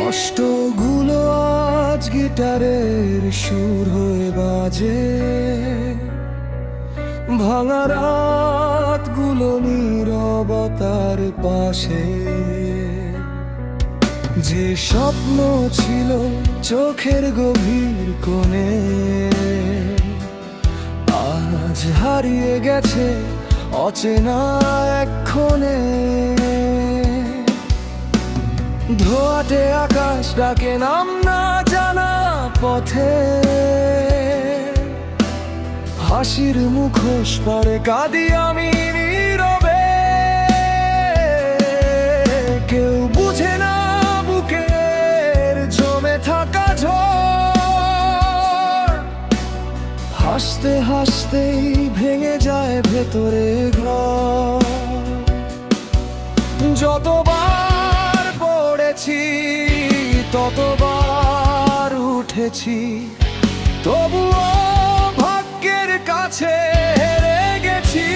কষ্টগুলো আজ গিটারের সুর হয়ে বাজে, ভাঙা রাতগুলো নীরবতার পাশে। যে স্বপ্ন ছিল চোখের গভীর কোণে, আজ হারিয়ে গেছে অচেনা এক্ষণে। ধোয়াটে আকাশ ডাকে নাম না জানা পথে, হাসির মুখোশ পরে কাঁদি আমি নীরবে। কেউ বুঝে না বুকের জমে থাকা ঝড়, হাসতে হাসতেই ভেঙে যায় ভেতরে ঘর। যতবার পড়েছি ততবার উঠেছি, তবুও ভাগ্যের কাছে হেরে গেছি।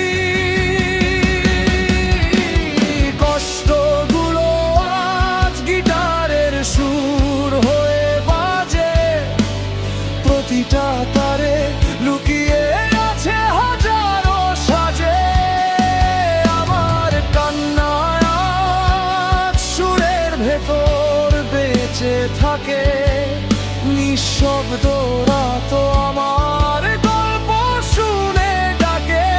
কষ্টগুলো আজ গিটারের সুর হয়ে বাজে, প্রতিটা তারে লুকিয়ে আছে হাজারো সাজে। আমার কান্না আজ সুরের ভেতর বেঁচে থাকে, নিঃশব্দ রাত আমার গল্প শুনে ডাকে।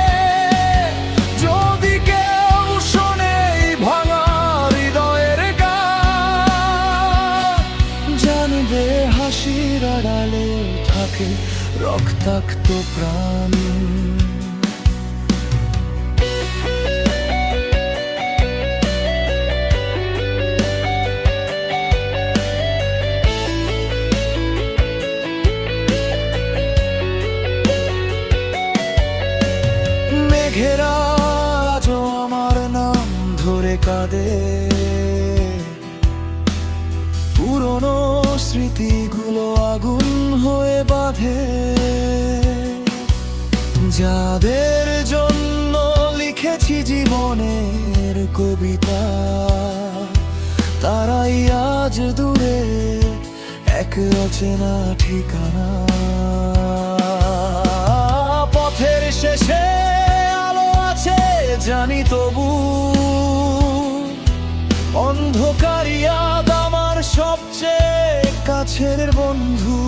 যদি কেউ শোনে ভাঙা হৃদয়ের গান, জানবে হাসির আড়ালে থাকে রক্তাক্ত প্রাণ। মেঘেরা আজও আমার নাম ধরে কাঁদে, পুরনো স্মৃতিগুলো আগুন হয়ে বাঁধে। যাদের জন্য লিখেছি জীবনের কবিতা, তারাই আজ দূরে এক অচেনা ঠিকানা। পথের শেষে জানি তবু অন্ধকারই আজ আমার সবচেয়ে কাছের বন্ধু।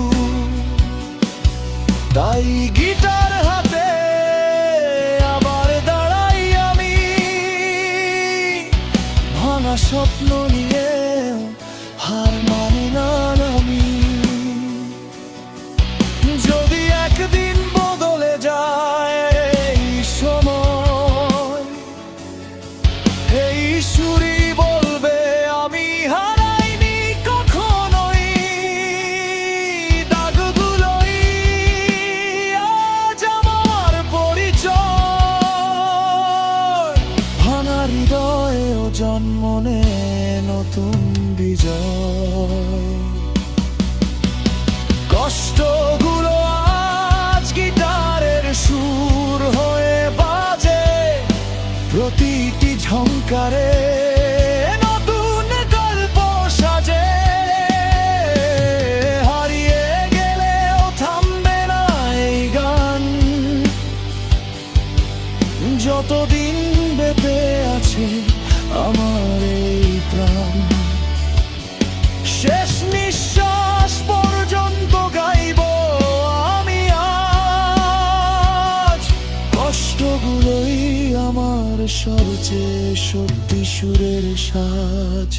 তাই গিটার হাতে আবার দাঁড়াই আমি, ভাঙা স্বপ্ন নিয়ে হার মানি না আমি। যদি একদিন বদলে যায় সুরি বলবে আমি হারাইনি কখনোই, দাগগুলোই আজ আমার পরিচয়। ভাঙা হৃদয়েও জন্ম নেয় নতুন বিজয়। কষ্টগুলো আজ গিটারের সুর হয়ে বাজে, প্রতিটি ঝংকারে নতুন গল্প সাজে। হারিয়ে গেলেও থামবে না এই গান, যতদিন বেঁচে আছে আমার এই প্রাণ। শেষ নিঃশ্বাস পর্যন্ত গাইব আমি আজ, কষ্টগুলোই আমার সবচেয়ে সত্যি সুরের সাজ।